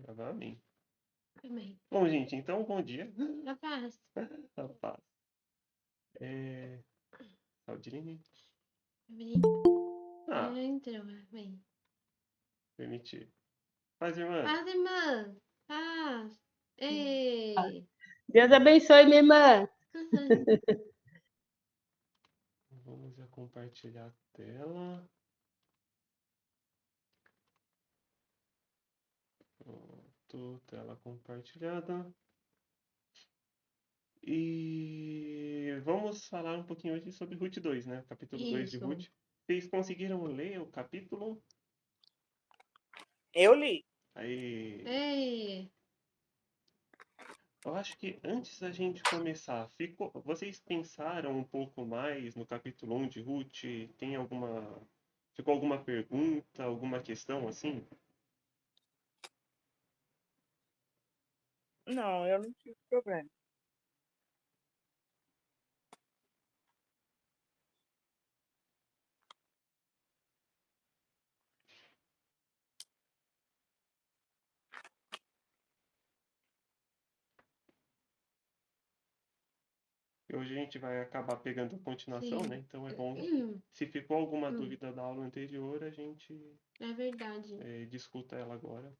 gravar, amém. Amém. Bom, gente, então, bom dia. Na paz. A paz. Aldine? Amém. Ah, Então, amém. permitir. Paz, irmã. Paz, irmã. Paz. Ei. Deus abençoe, minha irmã. Vamos já compartilhar a tela. Pronto, tela compartilhada. E vamos falar um pouquinho hoje sobre Ruth 2, né? Capítulo 2 de Isso. Ruth. Vocês conseguiram ler o capítulo? Eu li. Aí, Ei. eu acho que antes da gente começar, vocês pensaram um pouco mais no capítulo 1 de Ruth? Ficou alguma pergunta, alguma questão assim? Não, eu não tive problema. E hoje a gente vai acabar pegando a continuação, Sim. né? Então é bom, se ficou alguma dúvida da aula anterior, a gente É verdade. discuta ela agora.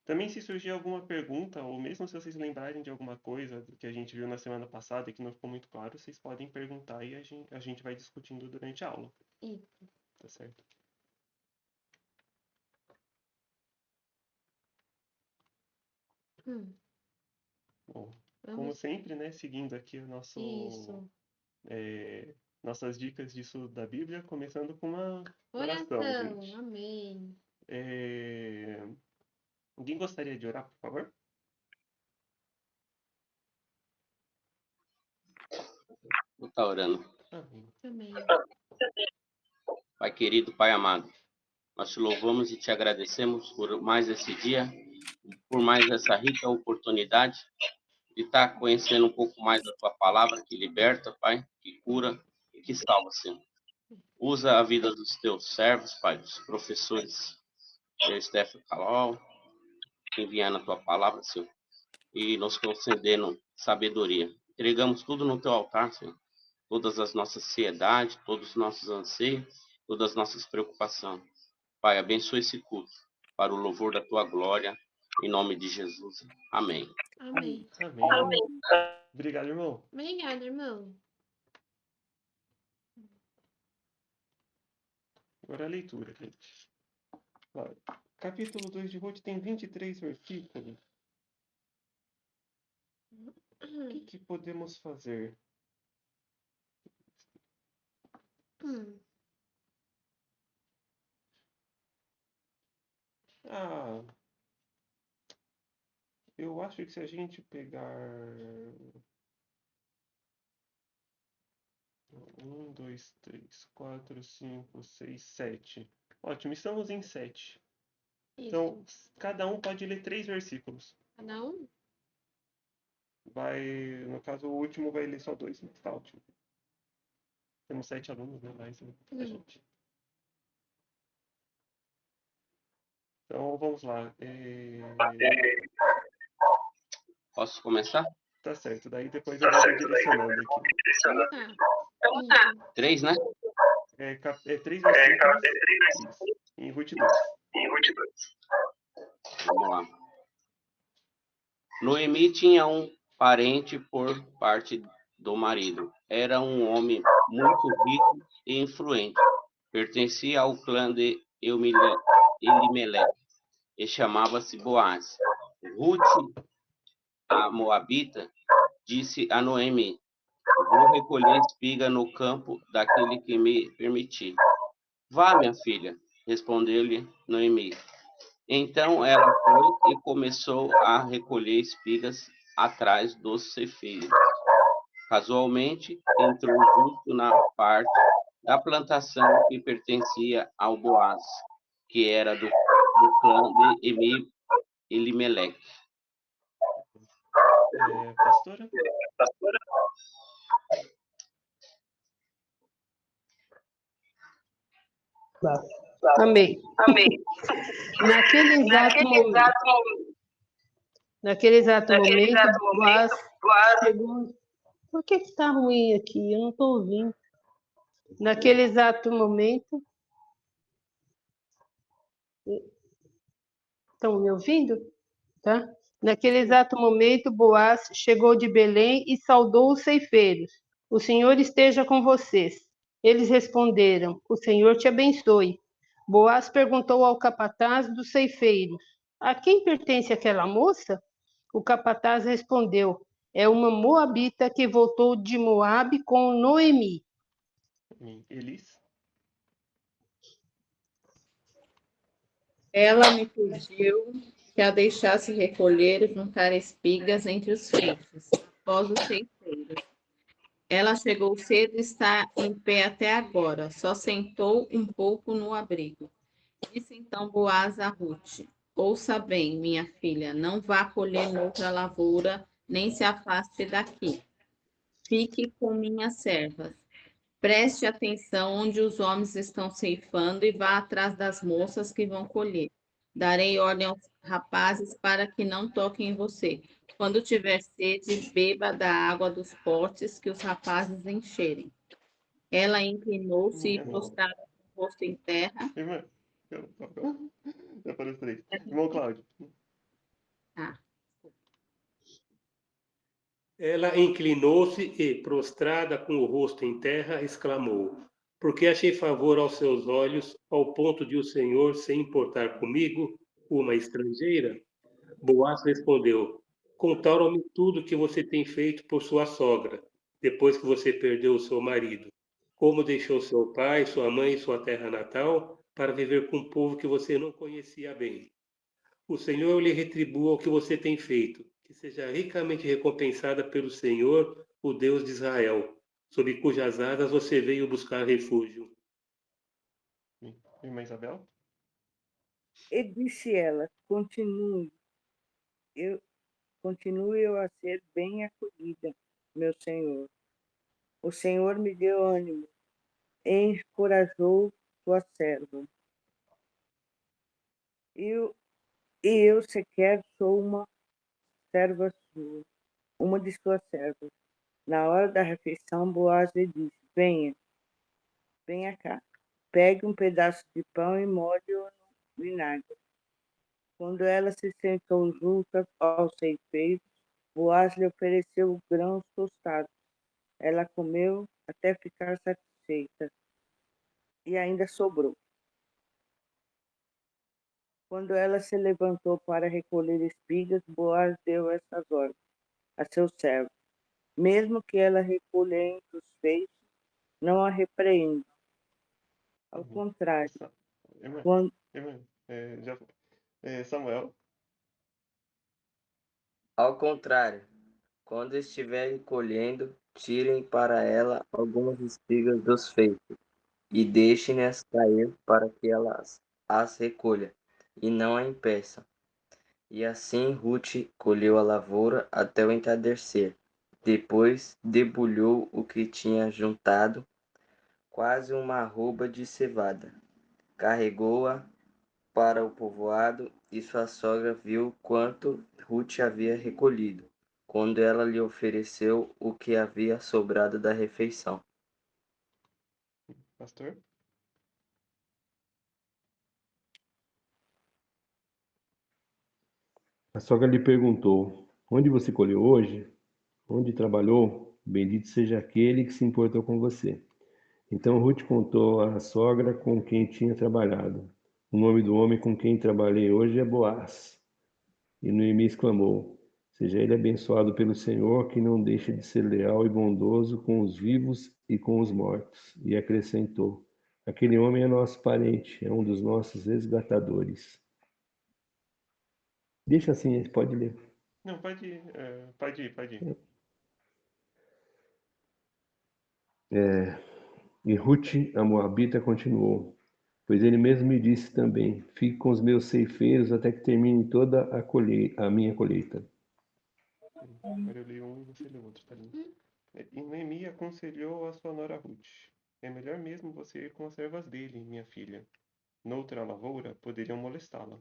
Também se surgir alguma pergunta, ou mesmo se vocês lembrarem de alguma coisa que a gente viu na semana passada e que não ficou muito claro, vocês podem perguntar e a gente vai discutindo durante a aula. Isso. Tá certo? Bom, como Vamos. sempre, né? Seguindo aqui o Isso. nossas dicas de estudo da Bíblia, começando com uma oração, Oração. gente. Amém. Alguém gostaria de orar, por favor? Vou estar orando. Amém. Amém. Pai querido, Pai amado, nós te louvamos e te agradecemos por mais esse dia, por mais essa rica oportunidade de estar conhecendo um pouco mais da tua palavra, que liberta, Pai, que cura e que salva, Senhor. Usa a vida dos teus servos, Pai, dos professores, Stefano Calol, enviando a tua palavra, Senhor, e nos concedendo sabedoria. Entregamos tudo no teu altar, Senhor. Todas as nossas ansiedades, todos os nossos anseios, todas as nossas preocupações. Pai, abençoe esse culto para o louvor da tua glória, em nome de Jesus. Amém. Amém. Amém. Obrigado, irmão. Obrigada, irmão. Agora a leitura, gente. Vai. Capítulo 2 de Ruth tem 23 versículos. O que podemos fazer? Eu acho que se a gente pegar 1, 2, 3, 4, 5, 6, 7. Ótimo, estamos em 7. Então, cada um pode ler 3 versículos. Cada um? No caso, o último vai ler só 2, mas tá ótimo. Temos 7 alunos, né? Mais a gente. Então, vamos lá. Posso começar? Tá certo, daí depois eu vou direcionando aqui. Tá. 3, né? 3 versículos. Isso. Em Ruth 2. Vamos lá. Noemi tinha um parente por parte do marido. Era um homem muito rico e influente. Pertencia ao clã de Elimeleque e chamava-se Boaz. Ruth, a moabita, disse a Noemi: vou recolher espiga no campo daquele que me permitir. Vá, minha filha, respondeu-lhe Noemi. Então ela foi e começou a recolher espigas atrás dos ceifeiros. Casualmente, entrou justo na parte da plantação que pertencia ao Boaz, que era do clã de Elimeleque. Pastora? Amém. Naquele exato momento, Boaz chegou. Por que está ruim aqui? Eu não estou ouvindo. Naquele exato momento, estão me ouvindo? Tá? Naquele exato momento, Boaz chegou de Belém e saudou os ceifeiros. O Senhor esteja com vocês. Eles responderam: O Senhor te abençoe. Boaz perguntou ao capataz dos ceifeiros: A quem pertence aquela moça? O capataz respondeu: É uma moabita que voltou de Moabe com Noemi. Elis? Ela me pediu que a deixasse recolher e juntar espigas entre os feixes, após os ceifeiros. Ela chegou cedo e está em pé até agora, só sentou um pouco no abrigo. Disse então Boaz a Rute: Ouça bem, minha filha, não vá colher noutra lavoura, nem se afaste daqui. Fique com minhas servas. Preste atenção onde os homens estão ceifando e vá atrás das moças que vão colher. Darei ordem aos rapazes para que não toquem em você. Quando tiver sede, beba da água dos potes que os rapazes encherem. Ela inclinou-se e, Irmão. prostrada com o rosto em terra. Irmã. Já foram os três. Irmão Cláudio. Ah, Ela inclinou-se e, prostrada com o rosto em terra, exclamou: Porque achei favor aos seus olhos, ao ponto de o Senhor se importar comigo, uma estrangeira? Boaz respondeu: Contaram-me tudo que você tem feito por sua sogra, depois que você perdeu o seu marido. Como deixou seu pai, sua mãe e sua terra natal para viver com um povo que você não conhecia bem. O Senhor lhe retribua o que você tem feito, que seja ricamente recompensada pelo Senhor, o Deus de Israel, sob cujas asas você veio buscar refúgio. Irmã Isabel? E disse ela: continue eu a ser bem acolhida, meu Senhor. O Senhor me deu ânimo e encorajou sua serva. Eu, eu sequer sou uma serva sua, uma de suas servas. Na hora da refeição, Boaz lhe disse: venha cá. Pegue um pedaço de pão e molhe-o no vinagre. Quando ela se sentou junto aos ceifeiros, Boaz lhe ofereceu grãos tostados. Ela comeu até ficar satisfeita e ainda sobrou. Quando ela se levantou para recolher espigas, Boaz deu essas ordens a seu servo: mesmo que ela recolha entre os feixes, não a repreenda. Ao contrário, Irmã. quando Irmã. Já foi. Samuel. Ao contrário, quando estiverem colhendo, tirem para ela algumas espigas dos feixes e deixem-nas cair para que ela as recolha, e não a impeçam. E assim Ruth colheu a lavoura até o entardecer. Depois debulhou o que tinha juntado, quase uma arroba de cevada. Carregou-a para o povoado, e sua sogra viu quanto Ruth havia recolhido, quando ela lhe ofereceu o que havia sobrado da refeição. Pastor? A sogra lhe perguntou: Onde você colheu hoje? Onde trabalhou? Bendito seja aquele que se importou com você. Então Ruth contou à sogra com quem tinha trabalhado. O nome do homem com quem trabalhei hoje é Boaz. E Noemi exclamou: Seja ele abençoado pelo Senhor, que não deixa de ser leal e bondoso com os vivos e com os mortos. E acrescentou: Aquele homem é nosso parente, é um dos nossos resgatadores. Deixa assim, pode ler. Não, pode ir. Pode ir, pode ir. E Ruth, a moabita, continuou: Pois ele mesmo me disse também: Fique com os meus ceifeiros até que termine toda a minha colheita. Agora eu leio um e você lê o outro, tá lindo? E Noemi aconselhou a sua nora Ruth: É melhor mesmo você ir com as servas dele, minha filha. noutra lavoura, poderiam molestá-la.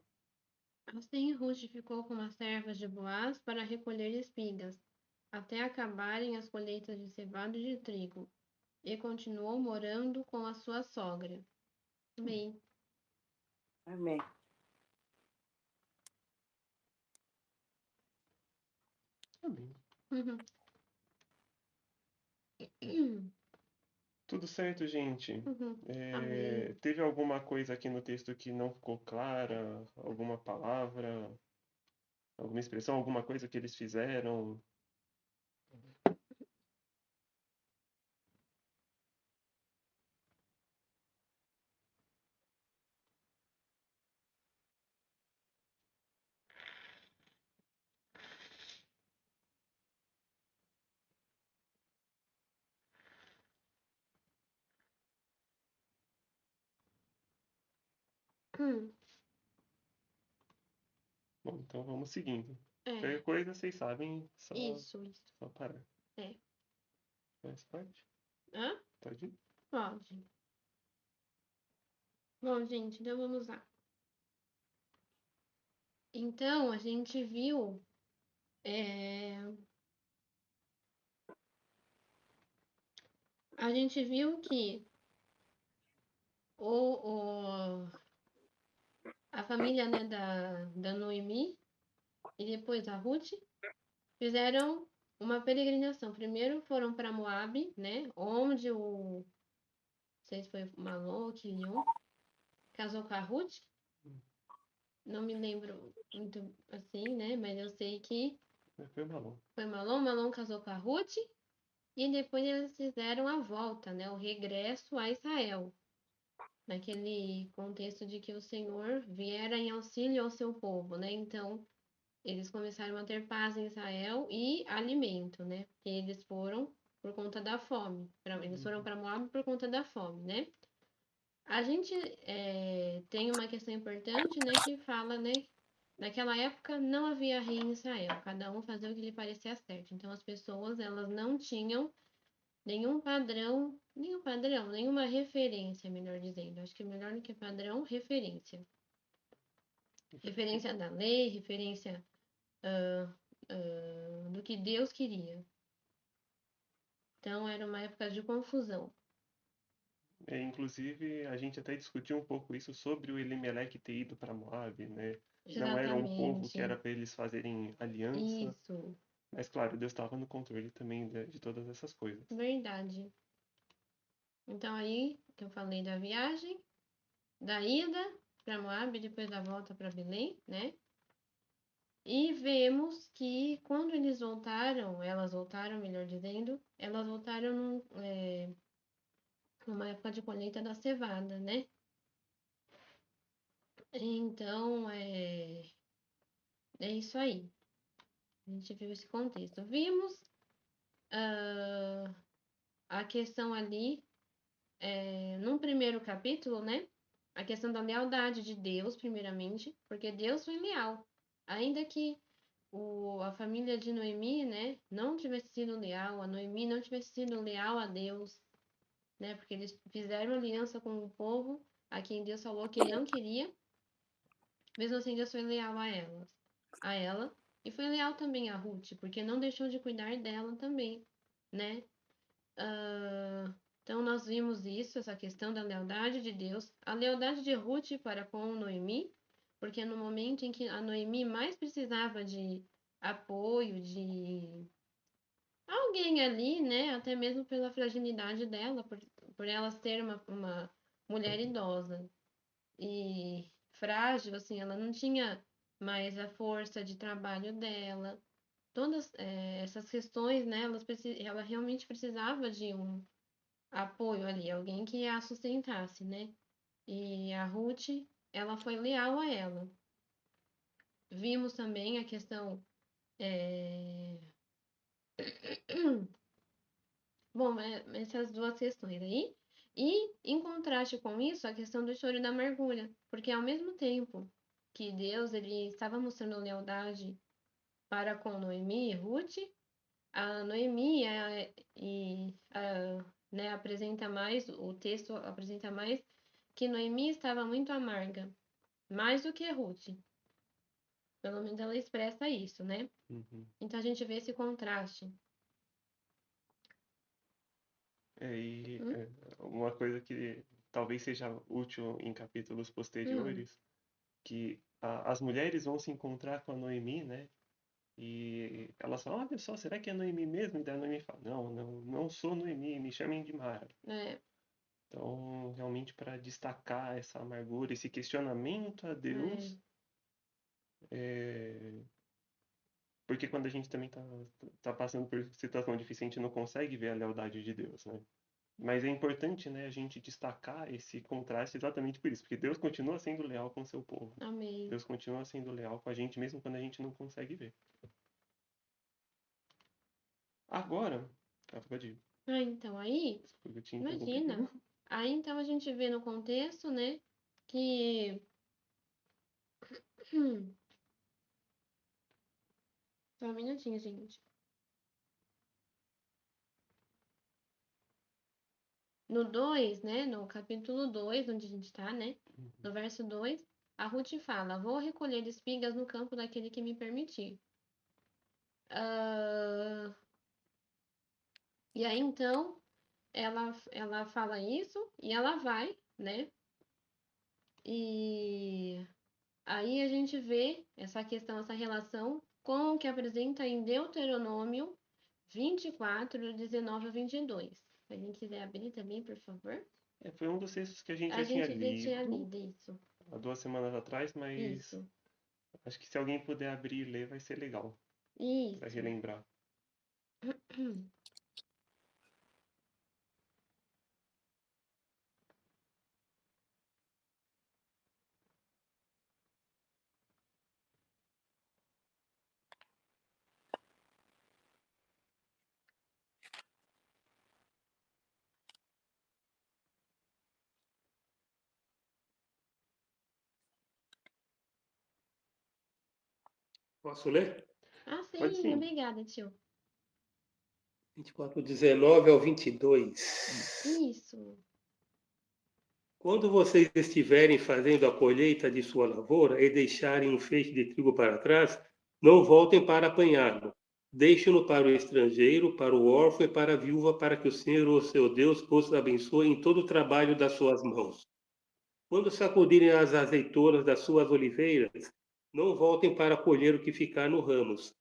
Assim, Ruth ficou com as servas de Boaz para recolher espigas, até acabarem as colheitas de cevada e de trigo, e continuou morando com a sua sogra. Amém. Amém. Amém. Uhum. Tudo certo, gente? Uhum. Amém. Teve alguma coisa aqui no texto que não ficou clara? Alguma palavra? Alguma expressão? Alguma coisa que eles fizeram? Hum. Bom, então vamos seguindo. É, Qualquer coisa, vocês sabem, isso. só parar. É. Faz parte? Hã? Pode ir? Pode. Bom, gente, então vamos lá. Então, a gente viu que a família, né, da Noemi e depois a Ruth fizeram uma peregrinação. Primeiro foram para Moabe, né, onde não sei se foi Malom ou Quilion, casou com a Ruth. Não me lembro muito assim, né, mas eu sei que Foi Malom. foi Malom casou com a Ruth. E depois eles fizeram a volta, né, o regresso a Israel, naquele contexto de que o Senhor viera em auxílio ao seu povo, né? Então, eles começaram a ter paz em Israel e alimento, né? Porque eles foram por conta da fome. Eles foram para Moab por conta da fome, né? A gente tem uma questão importante, né, que fala, né, naquela época não havia rei em Israel, cada um fazia o que lhe parecia certo. Então, as pessoas, elas não tinham nenhum padrão, nenhuma referência, melhor dizendo. Acho que melhor do que padrão, referência. Referência da lei, referência do que Deus queria. Então era uma época de confusão. Inclusive, a gente até discutiu um pouco isso sobre o Elimeleque ter ido para Moab, né? Não era um povo que Exatamente. era para eles fazerem aliança, Isso, mas claro, Deus estava no controle também de todas essas coisas. verdade. Então aí que eu falei da viagem, da ida para Moab, depois da volta para Belém, né? E vemos que quando elas voltaram, melhor dizendo, elas voltaram numa época de colheita da cevada, né? Então, é isso aí. A gente viu esse contexto. Vimos a questão ali, num primeiro capítulo, né? A questão da lealdade de Deus, primeiramente, porque Deus foi leal. Ainda que a família de Noemi, né, não tivesse sido leal, a Noemi não tivesse sido leal a Deus, né, porque eles fizeram aliança com o povo a quem Deus falou que não queria, mesmo assim Deus foi leal a ela, e foi leal também a Ruth, porque não deixou de cuidar dela também, né? Então nós vimos isso, essa questão da lealdade de Deus, a lealdade de Ruth para com Noemi, porque no momento em que a Noemi mais precisava de apoio, de alguém ali, né? Até mesmo pela fragilidade dela, por ela ser uma mulher idosa e frágil, assim, ela não tinha mais a força de trabalho dela. Todas essas questões, né? Ela realmente precisava de um apoio ali, alguém que a sustentasse, né? E a Ruth, ela foi leal a ela. Vimos também a questão. Bom, essas duas questões aí. E, em contraste com isso, a questão do choro e da amargura. Porque, ao mesmo tempo que Deus ele estava mostrando lealdade para com Noemi e Ruth, a Noemi né, apresenta mais, o texto apresenta mais que Noemi estava muito amarga, mais do que Ruth. Pelo menos ela expressa isso, né? Uhum. Então a gente vê esse contraste. Uma coisa que talvez seja útil em capítulos posteriores, que as mulheres vão se encontrar com a Noemi, né? E elas falam, olha só, será que é Noemi mesmo? E daí a Noemi fala, não, não, não sou Noemi, me chamem de Mara. É, Então, realmente, para destacar essa amargura, esse questionamento a Deus, porque quando a gente também tá passando por situação difícil, a gente não consegue ver a lealdade de Deus, né? Mas é importante, né, a gente destacar esse contraste exatamente por isso, porque Deus continua sendo leal com o seu povo. amém. Deus continua sendo leal com a gente, mesmo quando a gente não consegue ver. Agora, pode ir. Então aí, Desculpa, eu te interrompi. imagina. Aí então a gente vê no contexto, né, que só um minutinho, gente. No 2, né, no capítulo 2, onde a gente tá, né, no verso 2, a Ruth fala: vou recolher espigas no campo daquele que me permitir. E aí então ela fala isso e ela vai, né? E aí a gente vê essa questão, essa relação com o que apresenta em Deuteronômio 24, 19 a 22. Se alguém quiser abrir também, por favor. Foi um dos textos que a gente A já tinha gente já tinha lido lido isso. há 2 semanas atrás, mas Isso. acho que se alguém puder abrir e ler vai ser legal, para Isso. relembrar. Posso ler? Ah, Pode sim, sim. obrigada, tio. 24, 19 ao 22. Isso. Quando vocês estiverem fazendo a colheita de sua lavoura e deixarem um feixe de trigo para trás, não voltem para apanhá-lo. Deixem-no para o estrangeiro, para o órfão e para a viúva, para que o Senhor, o seu Deus, os abençoe em todo o trabalho das suas mãos. Quando sacudirem as azeitonas das suas oliveiras, não voltem para colher o que ficar no ramos.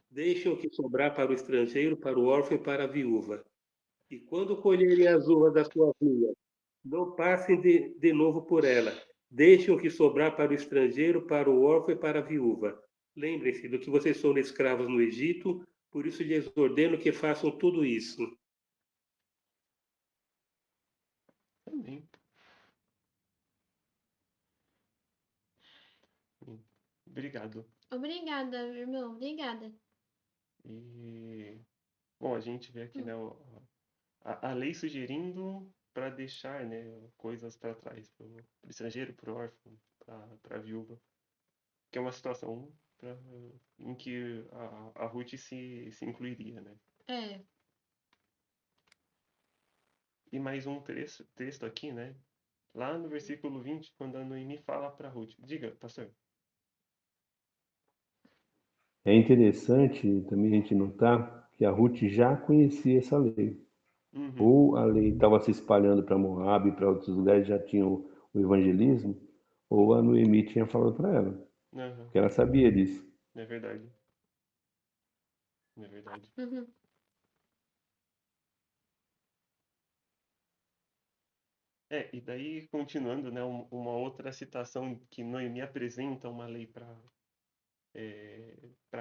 Deixem o que sobrar para o estrangeiro, para o órfão e para a viúva. E quando colherem as uvas da sua vinha, não passem de novo por ela. Deixem o que sobrar para o estrangeiro, para o órfão e para a viúva. Lembrem-se do que vocês foram escravos no Egito, por isso lhes ordeno que façam tudo isso. Amém. Obrigado. Obrigada, irmão. Obrigada. E, bom, a gente vê aqui, né, a lei sugerindo para deixar, né, coisas para trás, para o estrangeiro, para o órfão, para a viúva, que é uma situação em que a Ruth se incluiria, né? É. E mais um texto aqui, né? Lá no versículo 20, quando a Noemi fala para Ruth. Diga, pastor. É interessante também a gente notar que a Ruth já conhecia essa lei. Uhum. Ou a lei estava se espalhando para Moab e para outros lugares, já tinham o evangelismo, ou a Noemi tinha falado para ela, Uhum. porque ela sabia disso. É verdade. É verdade. Uhum. E daí, continuando, né, uma outra citação que Noemi apresenta uma lei para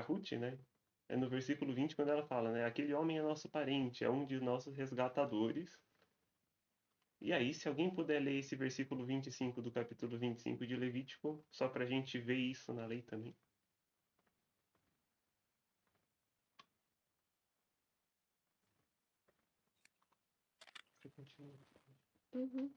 Ruth, né? É no versículo 20, quando ela fala, né? Aquele homem é nosso parente, é um de nossos resgatadores. E aí, se alguém puder ler esse versículo 25 do capítulo 25 de Levítico, só para a gente ver isso na lei também. Você continua. Uhum.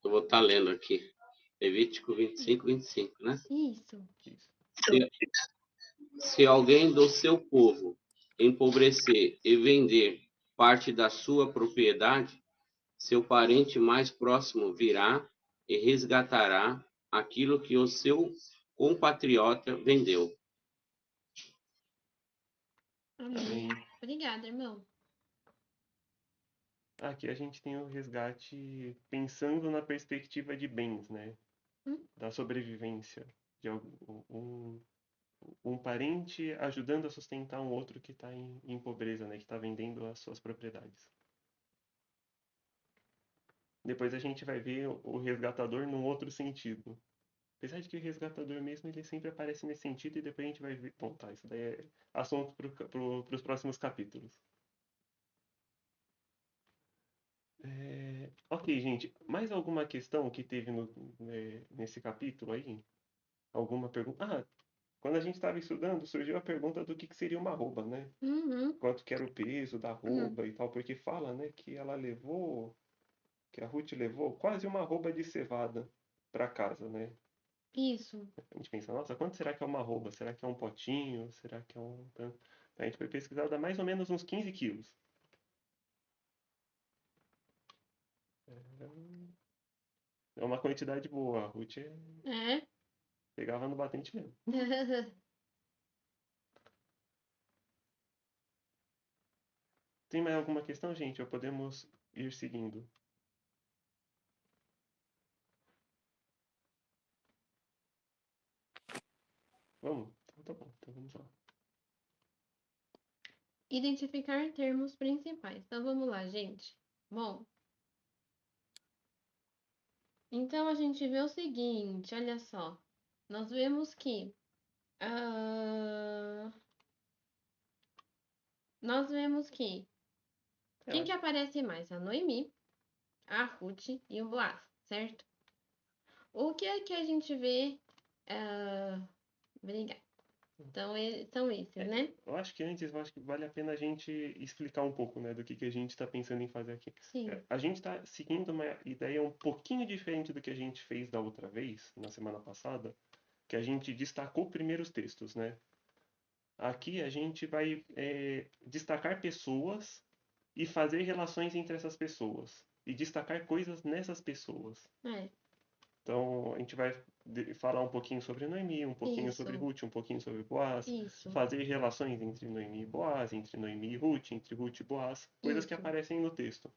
Eu vou estar lendo aqui. Levítico 25, 25, né? Isso. Isso. Se alguém do seu povo empobrecer e vender parte da sua propriedade, seu parente mais próximo virá e resgatará aquilo que o seu compatriota vendeu. Amém. Amém. Obrigada, irmão. Aqui a gente tem o resgate pensando na perspectiva de bens, né? Hum? Da sobrevivência de um parente ajudando a sustentar um outro que está em pobreza, né? Que está vendendo as suas propriedades. Depois a gente vai ver o resgatador num outro sentido. Apesar de que o resgatador mesmo, ele sempre aparece nesse sentido e depois a gente vai ver... Bom, tá, isso daí é assunto para os próximos capítulos. Ok, gente. Mais alguma questão que teve nesse capítulo aí? Alguma pergunta? Ah, quando a gente estava estudando, surgiu a pergunta do que seria uma arroba, né? Uhum. Quanto que era o peso da arroba e tal, porque fala, né, que ela levou, que a Ruth levou quase uma arroba de cevada para casa, né? Isso. A gente pensa, nossa, quanto será que é uma arroba? Será que é um potinho? Será que é um... A gente foi pesquisar, dá mais ou menos uns 15 quilos. É uma quantidade boa. A Ruth É. pegava no batente mesmo. Tem mais alguma questão, gente? Ou podemos ir seguindo? Vamos? Então tá bom. Então vamos lá. Identificar termos principais. Então vamos lá, gente. Bom, então a gente vê o seguinte, olha só. Nós vemos que ah, nós vemos que quem que aparece mais? A Noemi, a Ruth e o Boaz, certo? O que é que a gente vê? Obrigada. Então, são esses, né? Eu acho que antes, eu acho que vale a pena a gente explicar um pouco, né, do que a gente está pensando em fazer aqui. Sim. A gente está seguindo uma ideia um pouquinho diferente do que a gente fez da outra vez, na semana passada, que a gente destacou primeiro os textos, né? Aqui a gente vai destacar pessoas e fazer relações entre essas pessoas. E destacar coisas nessas pessoas. É, Então, a gente vai falar um pouquinho sobre Noemi, um pouquinho sobre isso, Ruth, um pouquinho sobre Boaz, isso, fazer relações entre Noemi e Boaz, entre Noemi e Ruth, entre Ruth e Boaz, coisas que isso. aparecem no texto.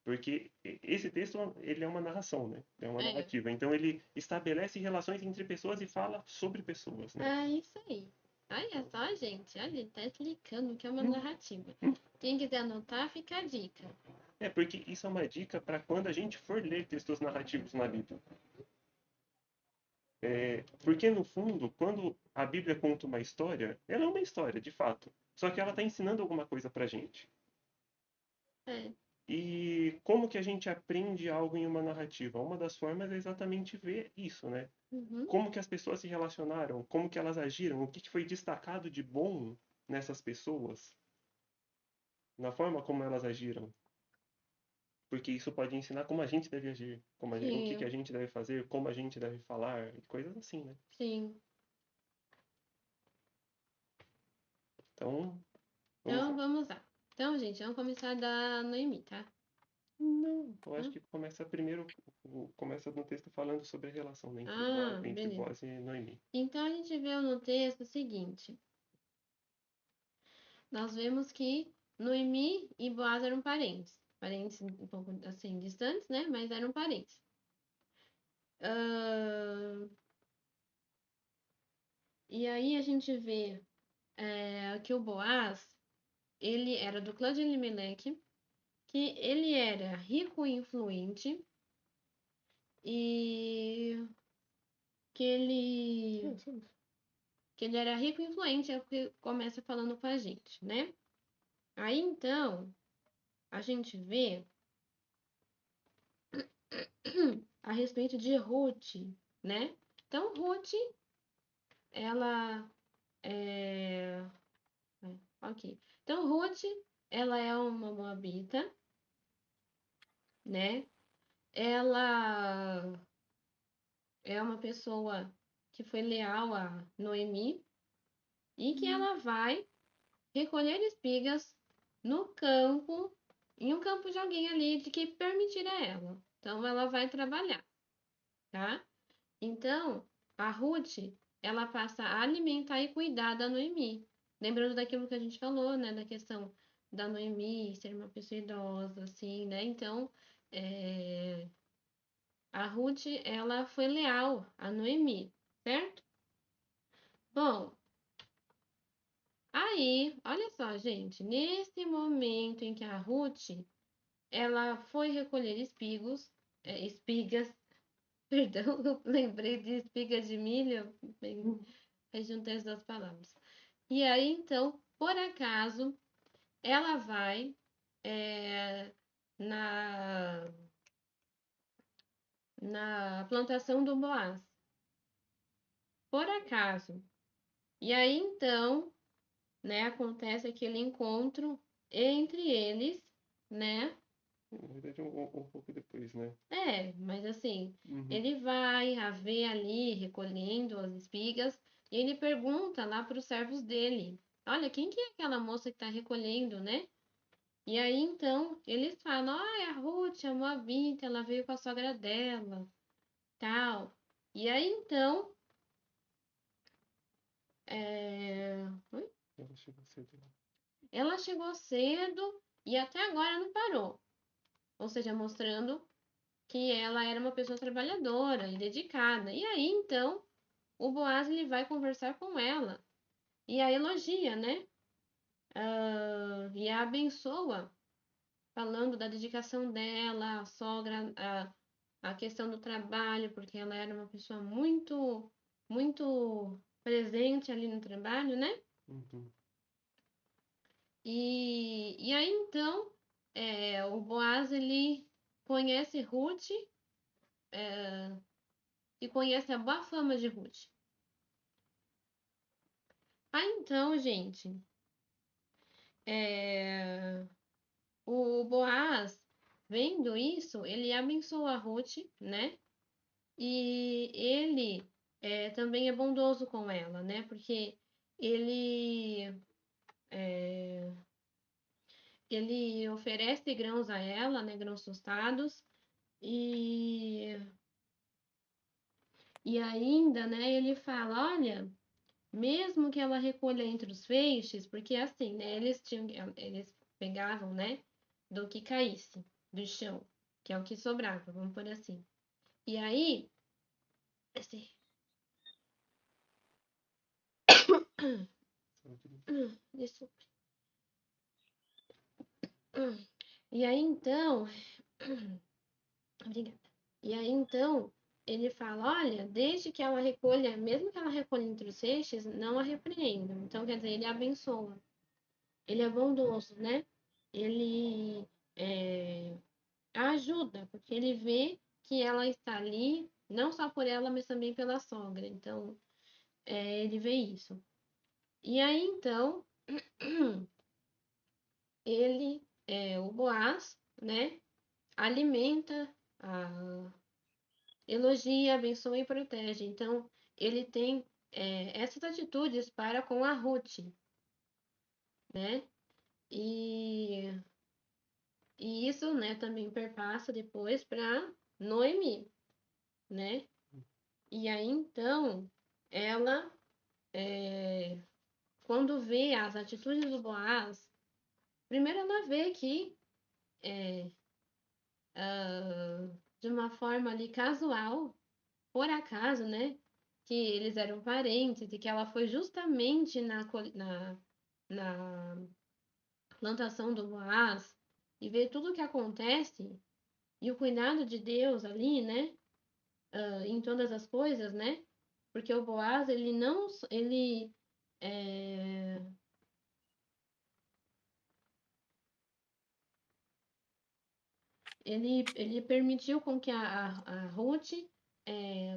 Porque esse texto, ele é uma narração, né? É uma É. narrativa. Então, ele estabelece relações entre pessoas e fala sobre pessoas, né? É isso aí. Olha só, gente. Olha, ele tá explicando que é uma narrativa. Quem quiser anotar, fica a dica. Porque isso é uma dica para quando a gente for ler textos narrativos na Bíblia. Porque, no fundo, quando a Bíblia conta uma história, ela é uma história, de fato. Só que ela está ensinando alguma coisa pra gente. É. E como que a gente aprende algo em uma narrativa? Uma das formas é exatamente ver isso, né? Uhum. Como que as pessoas se relacionaram, como que elas agiram, o que foi destacado de bom nessas pessoas, na forma como elas agiram. Porque isso pode ensinar como a gente deve agir, o que a Sim, gente deve fazer, como a gente deve falar, e coisas assim, né? sim. Então, vamos Então, lá. vamos lá. Então, gente, vamos começar da Noemi, tá? Não, eu acho Hã? que começa primeiro, começa no texto falando sobre a relação, né, Ah, entre beleza. Boaz e Noemi. Então, a gente vê no texto o seguinte. Nós vemos que Noemi e Boaz eram parentes. Parentes um pouco, assim, distantes, né? Mas eram parentes. E aí a gente vê que o Boaz, ele era do clã de Elimeleque, que ele era rico e influente, e que ele era rico e influente, é o que começa falando com a gente, né? Aí então, a gente vê a respeito de Ruth, né? Então, Ruth, ela é... Ok. Então, Ruth, ela é uma moabita, né? Ela é uma pessoa que foi leal a Noemi e que ela vai recolher espigas no campo, em um campo de alguém ali de que permitir a ela. Então ela vai trabalhar, tá? Então a Ruth, ela passa a alimentar e cuidar da Noemi. Lembrando daquilo que a gente falou, né, da questão da Noemi ser uma pessoa idosa, assim, né? Então, a Ruth, ela foi leal a Noemi, certo? Bom, aí, olha só, gente, nesse momento em que a Ruth, ela foi recolher espigas, perdão, eu lembrei de espiga de milho, bem, aí juntei as duas palavras. E aí, então, por acaso, ela vai na, na plantação do Boaz. Por acaso. E aí, então, né, acontece aquele encontro entre eles, né? Na verdade, um pouco depois, né? Mas assim, Uhum. ele vai a ver ali, recolhendo as espigas, e ele pergunta lá para os servos dele: Olha, quem que é aquela moça que está recolhendo, né? E aí, então, eles falam: Ah, é a Ruth, a Moabita, ela veio com a sogra dela, tal. E aí, então, oi? Ela chegou cedo. Ela chegou cedo e até agora não parou. Ou seja, mostrando que ela era uma pessoa trabalhadora e dedicada. E aí, então, o Boaz ele vai conversar com ela e a elogia, né? E a abençoa, falando da dedicação dela, a sogra, a questão do trabalho, porque ela era uma pessoa muito, muito presente ali no trabalho, né? Uhum. E aí, então, o Boaz, ele conhece Ruth, e conhece a boa fama de Ruth. Aí então, gente, o Boaz, vendo isso, ele abençoa a Ruth, né? E ele também é bondoso com ela, né? Porque ele, ele oferece grãos a ela, né? Grãos tostados, e, e ainda, né? Ele fala, olha, mesmo que ela recolha entre os feixes, porque assim, né, eles pegavam, né, do que caísse do chão, que é o que sobrava, vamos por assim. E aí, esse, desculpa. E aí então, obrigada. E aí então, ele fala, olha, desde que ela recolha, mesmo que ela recolha entre os feixes, não a repreendam. Então, quer dizer, ele abençoa. Ele é bondoso, né? Ele ajuda, porque ele vê que ela está ali, não só por ela, mas também pela sogra. Então, ele vê isso. E aí, então, ele, o Boaz, né, alimenta, elogia, abençoa e protege. Então, ele tem essas atitudes para com a Ruth, né? E, e isso, né, também perpassa depois para Noemi, né? E aí, então, ela, quando vê as atitudes do Boaz, primeiro ela vê que, de uma forma ali casual, por acaso, né, que eles eram parentes e que ela foi justamente na plantação do Boaz e vê tudo o que acontece e o cuidado de Deus ali, né, em todas as coisas, né, porque o Boaz, ele não, é, ele permitiu com que a Ruth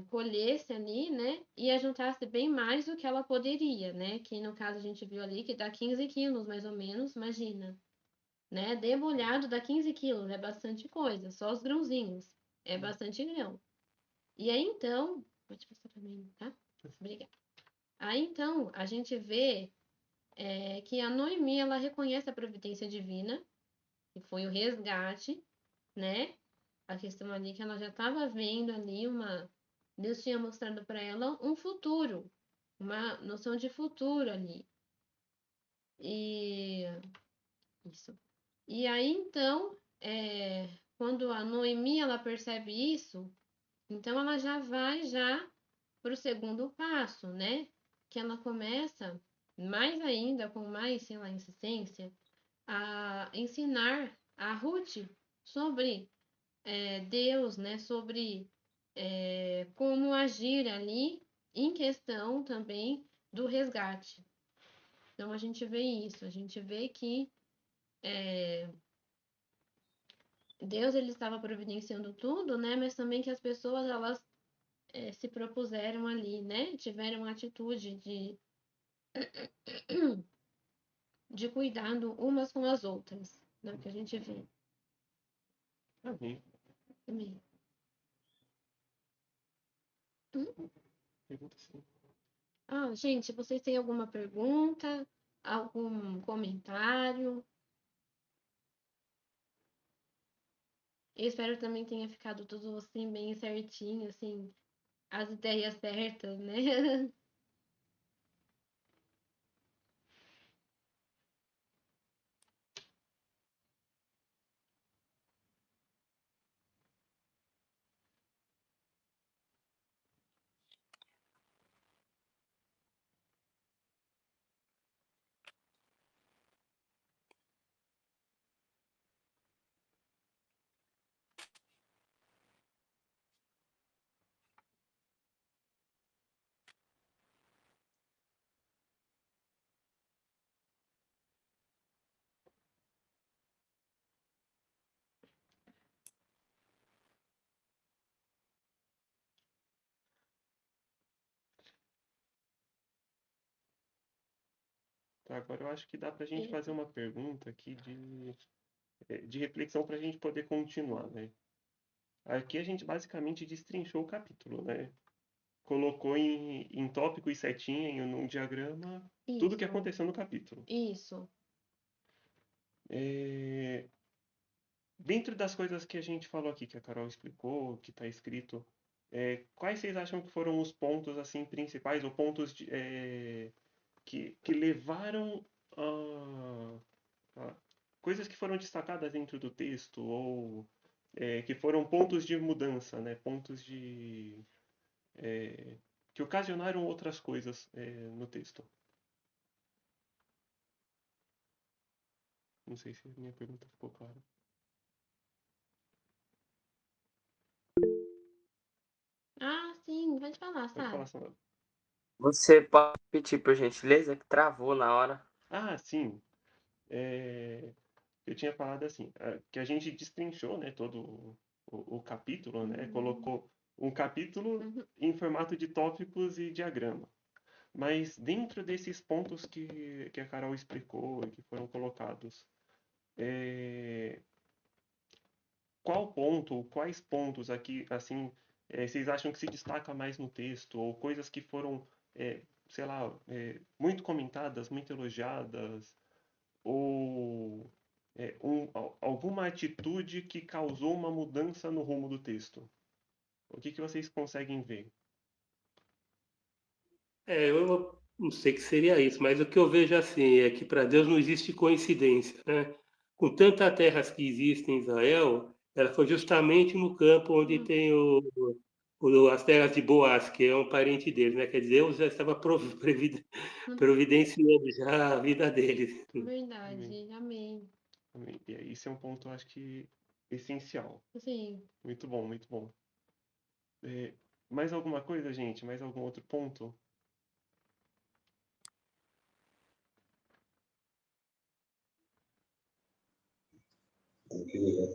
colhesse ali, né, e ajuntasse bem mais do que ela poderia, né, que no caso a gente viu ali que dá 15 quilos, mais ou menos, imagina, né, debulhado dá 15 quilos, é bastante coisa, só os grãozinhos, é bastante grão. E aí, então, Pode passar para mim, tá? Obrigada. Aí, então, a gente vê que a Noemi, ela reconhece a providência divina, que foi o resgate, né? A questão ali que ela já estava vendo ali Deus tinha mostrado para ela um futuro, uma noção de futuro ali. E isso. E aí, então, quando a Noemi, ela percebe isso, então ela já vai para o segundo passo, né? Que ela começa, mais ainda, com mais, sei lá, insistência, a ensinar a Ruth sobre Deus, né? Sobre como agir ali em questão também do resgate. Então a gente vê isso, a gente vê que Deus ele estava providenciando tudo, né? Mas também que as pessoas elas se propuseram ali, né? Tiveram a atitude de cuidado umas com as outras, né? Que a gente vê. Amém. Amém. Pergunta sim. Gente, vocês têm alguma pergunta? Algum comentário? Eu espero também tenha ficado tudo assim bem certinho, assim, as ideias certas, né? Tá, agora eu acho que dá pra gente fazer uma pergunta aqui de reflexão para a gente poder continuar, né? Aqui a gente basicamente destrinchou o capítulo, né? Colocou em tópico e setinha, num diagrama, tudo o que Isso, aconteceu no capítulo. isso. Dentro das coisas que a gente falou aqui, que a Carol explicou, que está escrito, quais vocês acham que foram os pontos assim principais, ou pontos que levaram a coisas que foram destacadas dentro do texto, ou que foram pontos de mudança, né? Pontos que ocasionaram outras coisas no texto. Não sei se a minha pergunta ficou clara. Sim, pode falar, Pode falar, Sara. Samuel. Você pode repetir, por gentileza, que travou na hora. Sim. Eu tinha falado assim, que a gente destrinchou, né, todo o capítulo, né, colocou um capítulo em formato de tópicos e diagrama. Mas dentro desses pontos que a Carol explicou e que foram colocados, qual ponto, ou quais pontos aqui, assim, vocês acham que se destaca mais no texto, ou coisas que foram, sei lá, muito comentadas, muito elogiadas, ou alguma atitude que causou uma mudança no rumo do texto? O que vocês conseguem ver? Eu não sei o que seria isso, mas o que eu vejo assim é que para Deus não existe coincidência, né? Com tantas terras que existem em Israel, ela foi justamente no campo onde tem as terras de Boaz, que é um parente dele, né? Quer dizer, Deus já estava providenciando já a vida dele. Verdade, amém. Amém. E aí, esse é um ponto, eu acho que, essencial. Sim. Muito bom, muito bom. Mais alguma coisa, gente? Mais algum outro ponto?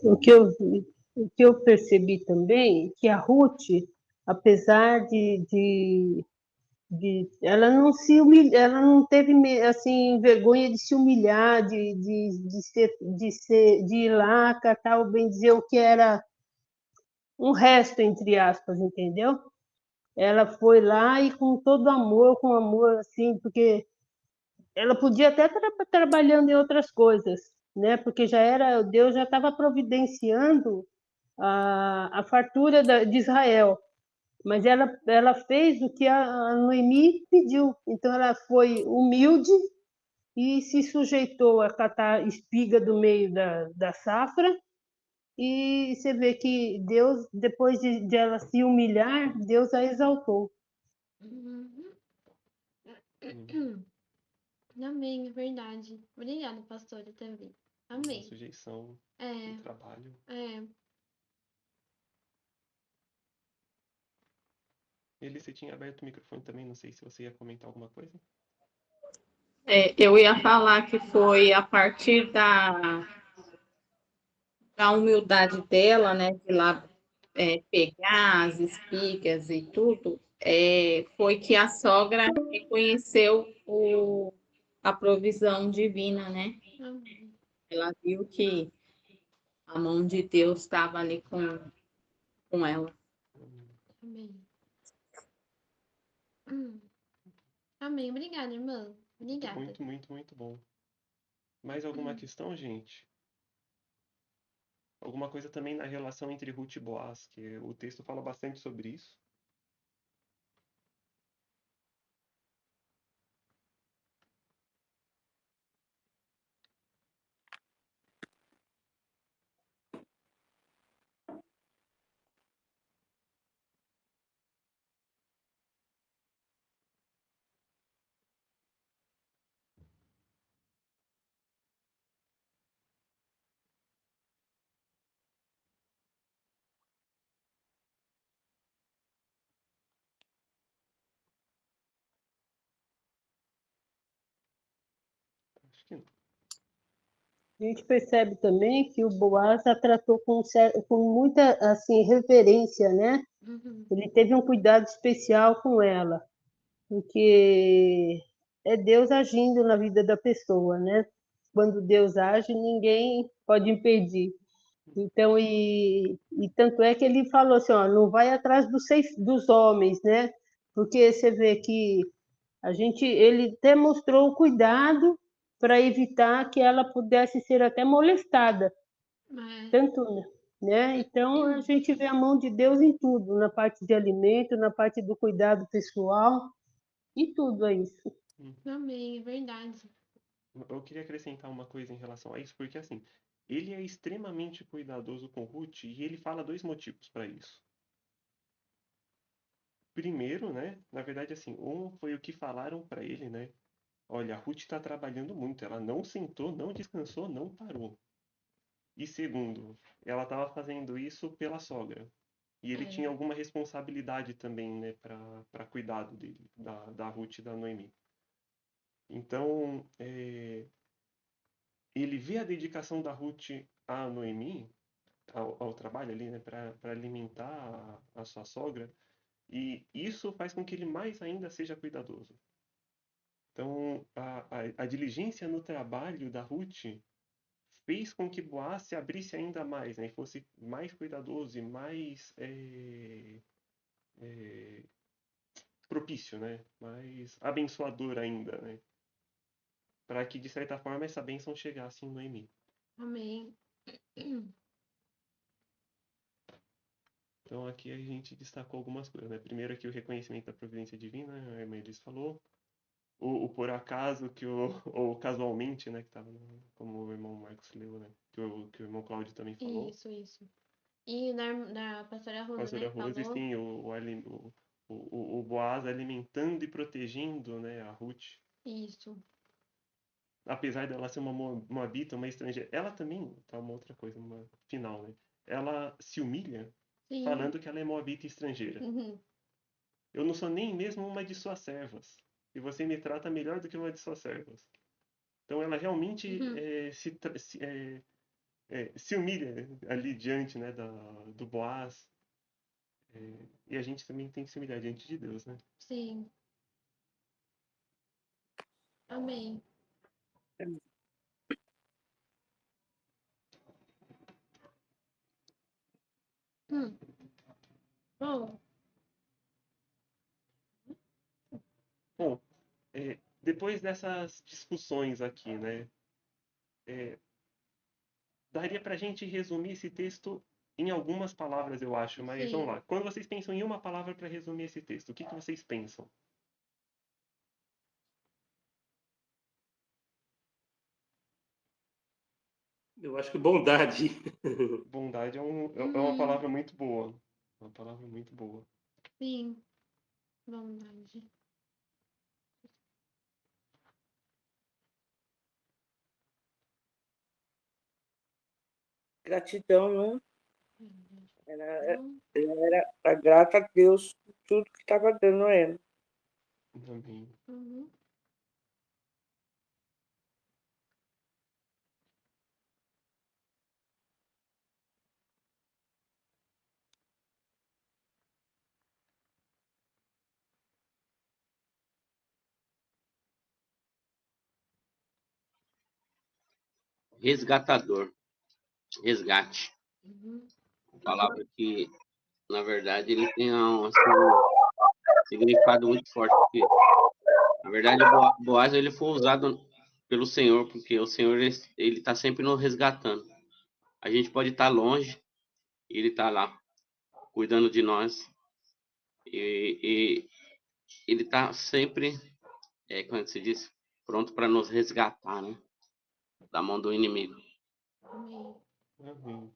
O que eu percebi também, que a Ruth, apesar ela não ela não teve assim vergonha de se humilhar, de ir lá catar o bem dizer o que era um resto entre aspas, entendeu? ela foi lá e com todo amor, com amor assim, porque ela podia até estar trabalhando em outras coisas, né? Porque já era, Deus já estava providenciando a fartura de Israel, mas ela fez o que a Noemi pediu. Então ela foi humilde e se sujeitou a catar espiga do meio da safra. E você vê que Deus, depois de ela se humilhar, Deus a exaltou. Uhum. Hum, Amém, é verdade. Obrigada, pastora, também. uma Amém. sujeição É, no trabalho. é. Ele, você tinha aberto o microfone também, não sei se você ia comentar alguma coisa. Eu ia falar que foi a partir da humildade dela, né, de lá pegar as espigas e tudo, foi que a sogra reconheceu a provisão divina, né? Amém. Ela viu que a mão de Deus estava ali com ela. Hum, Amém. Hum. Amém. Obrigada, irmã. Obrigada. Muito, muito, muito bom. Mais alguma questão, gente? Alguma coisa também na relação entre Ruth e Boaz, que o texto fala bastante sobre isso. Acho que não. A gente percebe também que o Boaz a tratou com muita assim, reverência, né? Uhum. Ele teve um cuidado especial com ela, porque é Deus agindo na vida da pessoa, né? Quando Deus age, ninguém pode impedir. Então, e tanto é que ele falou assim, ó, não vai atrás dos homens, né? Porque você vê que ele até mostrou o cuidado para evitar que ela pudesse ser até molestada, É. tanto, né? Então a gente vê a mão de Deus em tudo, na parte de alimento, na parte do cuidado pessoal e tudo é isso. Amém, é verdade. Eu queria acrescentar uma coisa em relação a isso, porque assim, ele é extremamente cuidadoso com Ruth e ele fala dois motivos para isso. Primeiro, né, na verdade assim, um foi o que falaram para ele, né? Olha, a Ruth está trabalhando muito, ela não sentou, não descansou, não parou. E segundo, ela estava fazendo isso pela sogra. E ele É. tinha alguma responsabilidade também, né, para cuidado dele, da Ruth e da Noemi. Então, ele vê a dedicação da Ruth à Noemi, ao trabalho ali, né, para alimentar a sua sogra, e isso faz com que ele mais ainda seja cuidadoso. Então, a diligência no trabalho da Ruth fez com que Boaz se abrisse ainda mais, né, e fosse mais cuidadoso e mais propício, né, mais abençoador ainda, né, para que de certa forma essa bênção chegasse em Noemi. Amém. Então aqui a gente destacou algumas coisas, né? Primeiro aqui o reconhecimento da providência divina, a irmã Elis falou. O por acaso ou casualmente, né? Que tava como o irmão Marcos leu, né? Que o irmão Cláudio também falou. Isso. E da pastora A Rose, né, pastora que Rose, falou. sim, o Boaz alimentando e protegendo, né, a Ruth. Isso. Apesar dela ser uma moabita, uma estrangeira. Ela também, tá uma outra coisa, uma final, né? Ela se humilha Sim. falando que ela é moabita estrangeira. Uhum. Eu não sou nem mesmo uma de suas servas. E você me trata melhor do que uma de suas servas. Então ela realmente Uhum. se humilha ali diante, né, do Boaz. E a gente também tem que se humilhar diante de Deus, né? Sim. Amém. Hum. Bom, Bom, depois dessas discussões aqui, né? Daria pra gente resumir esse texto em algumas palavras, eu acho, mas vamos Sim. lá. Quando vocês pensam em uma palavra para resumir esse texto, o que que vocês pensam? Eu acho que bondade. Bondade é uma Uhum. palavra muito boa. Uma palavra muito boa. Sim. Bondade. Gratidão, né? Bom. Ela era grata a Deus por tudo que estava dando a ela. Também. Uhum. Resgatador, resgate. Uhum. Palavra que, na verdade, ele tem assim, um significado muito forte, porque, na verdade, o Boaz ele foi usado pelo Senhor, porque o Senhor ele está sempre nos resgatando. A gente pode estar longe, e ele está lá, cuidando de nós, e ele está sempre, como é que se diz, pronto para nos resgatar, né, da mão do inimigo. Amém. Amém.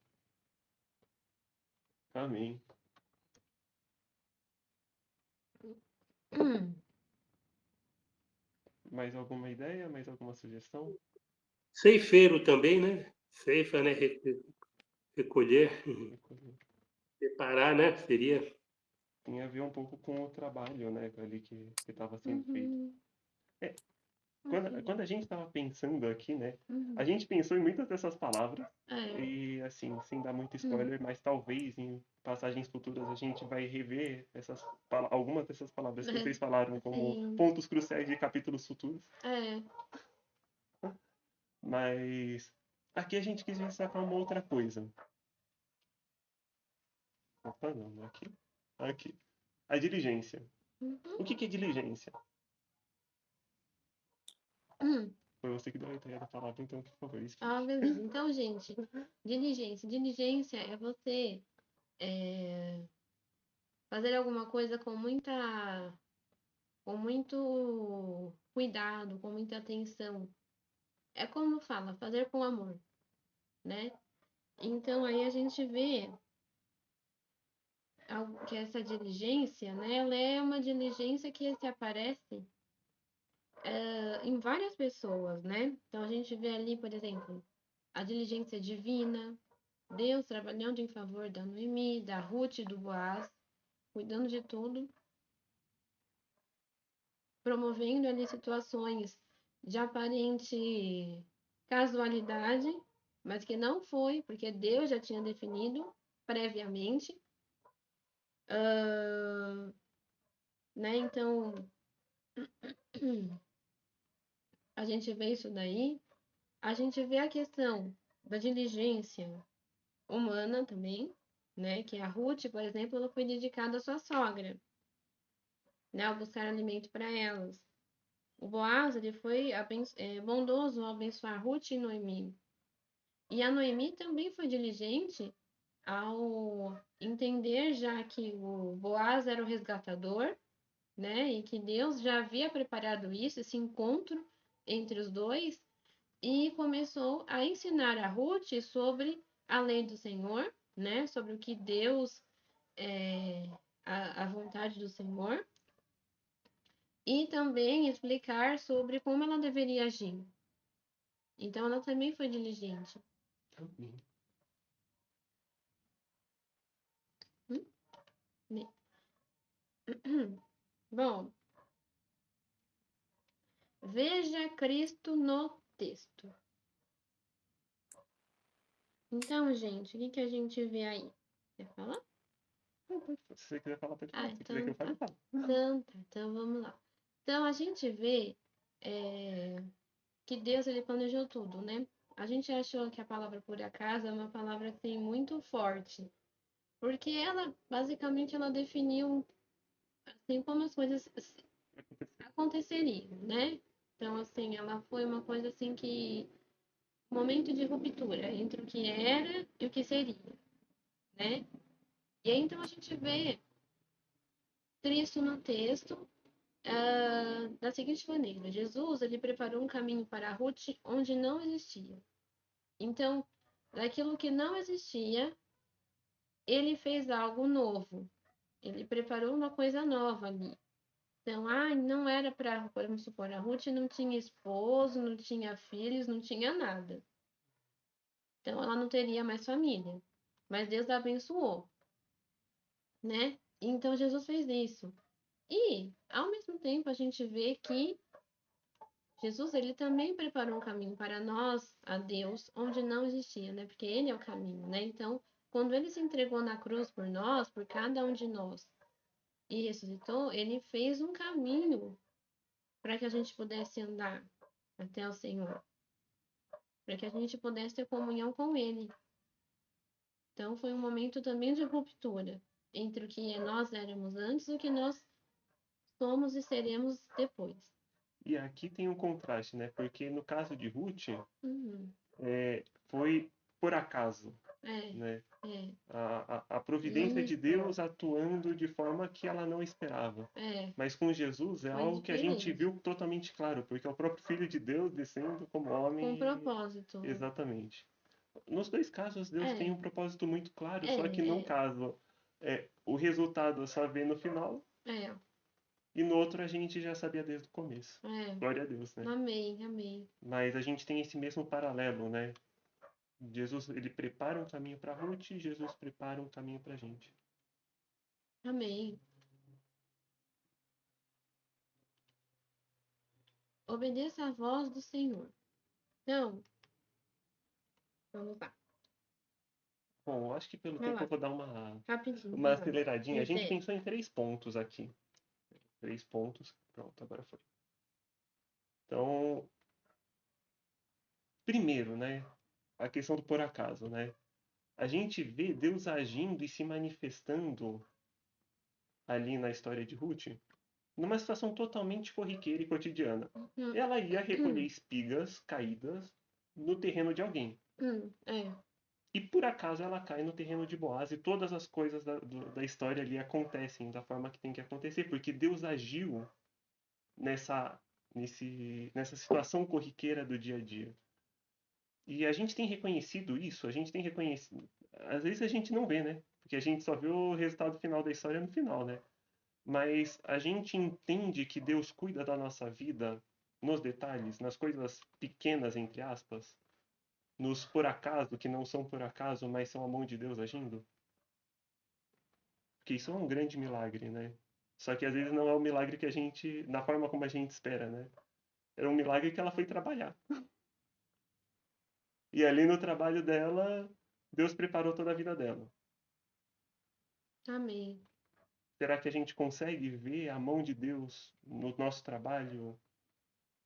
Amém. Mais alguma ideia? Mais alguma sugestão? Ceifeiro também, né? Ceifa, né? Recolher, Recolher. reparar, né? Seria. Tem a ver um pouco com o trabalho, né, ali que estava sendo feito. Uhum. É, Ok. quando a gente estava pensando aqui, né, a Uhum. gente pensou em muitas dessas palavras É. e, assim, sem dar muito spoiler, mas talvez em passagens futuras a gente vai rever algumas dessas palavras que vocês falaram como Sim. pontos cruciais de capítulos futuros. É. Mas aqui a gente quis destacar uma outra coisa. Opa, não, aqui. Aqui. A diligência. Uhum. O que é diligência? Hum. Foi você que deu a ideia da palavra, então, por favor, explique. Ah, beleza. Então, gente, diligência. Diligência é você fazer alguma coisa com muito cuidado, com muita atenção. É como fala, fazer com amor, né? Então, aí a gente vê que essa diligência, né? Ela é uma diligência que se aparece em várias pessoas, né? Então, a gente vê ali, por exemplo, a diligência divina, Deus trabalhando em favor da Noemi, da Ruth e do Boaz, cuidando de tudo, promovendo ali situações de aparente casualidade, mas que não foi, porque Deus já tinha definido previamente, né? Então, a gente vê isso daí, a gente vê a questão da diligência humana também, né? Que a Ruth, por exemplo, ela foi dedicada à sua sogra, né? Ao buscar alimento para elas. O Boaz, ele foi bondoso ao abençoar Ruth e Noemi. E a Noemi também foi diligente ao entender já que o Boaz era o resgatador, né? E que Deus já havia preparado isso, esse encontro entre os dois, e começou a ensinar a Ruth sobre a lei do Senhor, né? Sobre o que Deus a vontade do Senhor, e também explicar sobre como ela deveria agir. Então, ela também foi diligente. Amém. Bom, veja Cristo no texto. Então, gente, o que a gente vê aí? Quer falar? Se você quiser falar, pode Ah, falar. Se quiser que eu fale, eu falo. Então tá. Então vamos lá. Então a gente vê que Deus ele planejou tudo, né? A gente achou que a palavra por acaso é uma palavra assim muito forte, porque ela basicamente ela definiu assim como as coisas aconteceria, né? Então, assim, ela foi uma coisa assim que momento de ruptura entre o que era e o que seria, né? E aí, então, a gente vê Cristo no texto da seguinte maneira: Jesus, ele preparou um caminho para Ruth onde não existia. Então, daquilo que não existia, ele fez algo novo. Ele preparou uma coisa nova ali. Então, não era para, vamos supor, a Ruth não tinha esposo, não tinha filhos, não tinha nada. Então, ela não teria mais família. Mas Deus a abençoou, né? Então, Jesus fez isso. E, ao mesmo tempo, a gente vê que Jesus, ele também preparou um caminho para nós, a Deus, onde não existia, né? Porque ele é o caminho, né? Então, quando ele se entregou na cruz por nós, por cada um de nós, e ressuscitou, ele fez um caminho para que a gente pudesse andar até o Senhor, para que a gente pudesse ter comunhão com ele. Então, foi um momento também de ruptura entre o que nós éramos antes e o que nós somos e seremos depois. E aqui tem um contraste, né? Porque no caso de Ruth, Uhum. foi por acaso, É, né? é, A providência de isso, Deus atuando de forma que ela não esperava. Mas com Jesus é foi algo que a gente diferente. viu totalmente claro, porque é o próprio Filho de Deus descendo como homem. Com propósito. Exatamente. Nos dois casos, Deus tem É, um propósito muito claro, é, só que num é, caso, o resultado só vê no final, é, e no outro a gente já sabia desde o começo. é. Glória a Deus, né? Amém, amém. Mas a gente tem esse mesmo paralelo, né? Jesus, ele prepara um caminho para Ruth e Jesus prepara um caminho para a gente. Amém. Obedeça à voz do Senhor. Então, vamos lá. Bom, eu acho que pelo Vai tempo lá. eu vou dar uma Rapidinho, uma vai lá. aceleradinha. A gente Repete. pensou em 3 pontos aqui. 3 pontos. Pronto, agora foi. Então, primeiro, né? A questão do por acaso, né? A gente vê Deus agindo e se manifestando ali na história de Ruth numa situação totalmente corriqueira e cotidiana. Ela ia recolher espigas caídas no terreno de alguém. É, E por acaso ela cai no terreno de Boaz e todas as coisas da história ali acontecem da forma que tem que acontecer, porque Deus agiu nessa, nessa situação corriqueira do dia a dia. E a gente tem reconhecido isso, a gente tem reconhecido. Às vezes a gente não vê, né? Porque a gente só vê o resultado final da história no final, né? Mas a gente entende que Deus cuida da nossa vida nos detalhes, nas coisas pequenas, entre aspas, nos por acaso, que não são por acaso, mas são a mão de Deus agindo. Porque isso é um grande milagre, né? Só que às vezes não é o milagre que a gente, na forma como a gente espera, né? Era um milagre que ela foi trabalhar. E ali no trabalho dela, Deus preparou toda a vida dela. amém. Será que a gente consegue ver a mão de Deus no nosso trabalho,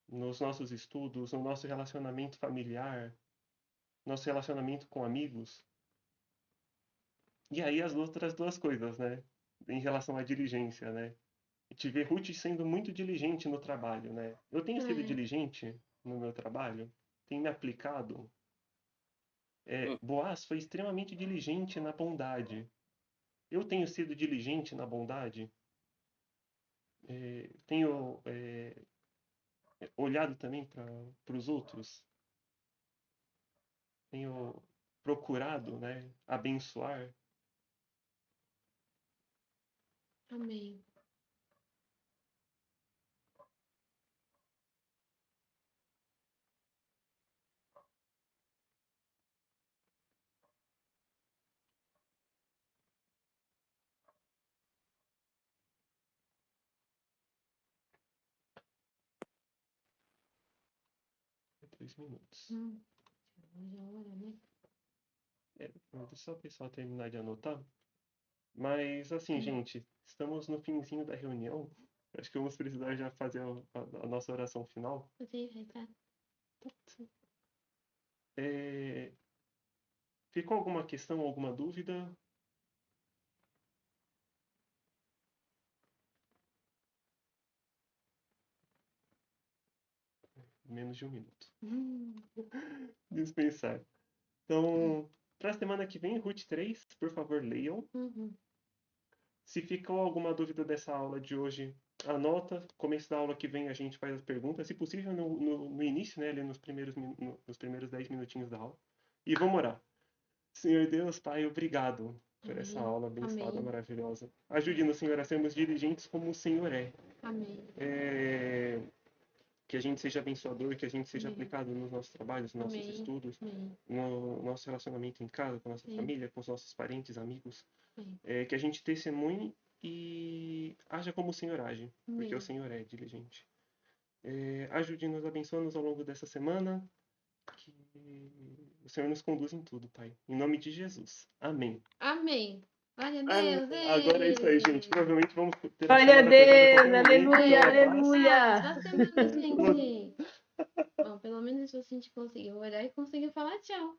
nos nossos estudos, no nosso relacionamento familiar, nosso relacionamento com amigos? E aí as outras duas coisas, né? Em relação à diligência, né? A gente vê Ruth sendo muito diligente no trabalho, né? Eu tenho sido diligente no meu trabalho, tenho me aplicado. Boaz foi extremamente diligente na bondade. Eu tenho sido diligente na bondade. Tenho olhado também para os outros. Tenho procurado, né, abençoar. Amém. É 3 minutos. Já é hora, né? Deixa só o pessoal terminar de anotar. Mas assim, gente, estamos no finzinho da reunião. Acho que vamos precisar já fazer a nossa oração final. Você vai estar. Ficou alguma questão, alguma dúvida? Menos de 1 minuto. Hum, Dispensar. Então, para a semana que vem, Ruth 3, por favor, leiam. uhum. Se ficou alguma dúvida dessa aula de hoje, anota. Começo da aula que vem a gente faz as perguntas, se possível no início, né, ali nos primeiros 10 minutinhos da aula. E vamos orar. Senhor Deus, Pai, obrigado por essa Amém. aula abençoada, Amém. maravilhosa. Ajude-nos, Senhor, a sermos diligentes como o Senhor é. Amém. Que a gente seja abençoador, que a gente seja Amém. aplicado nos nossos trabalhos, nos nossos Amém. estudos, Amém. no nosso relacionamento em casa, com a nossa Sim. família, com os nossos parentes, amigos. Sim. Que a gente testemunhe e haja como o Senhor age, porque Amém. o Senhor é diligente. Ajude-nos, abençoe-nos ao longo dessa semana, que o Senhor nos conduz em tudo, Pai. Em nome de Jesus. Amém. Amém. Glória a Deus. Agora é isso aí, gente. Ê! Provavelmente vamos ter a Glória a semana pesada Deus, qualquer momento, aleluia, então a paz. aleluia. Só semana, gente. Bom, pelo menos a gente conseguiu orar e conseguiu falar tchau.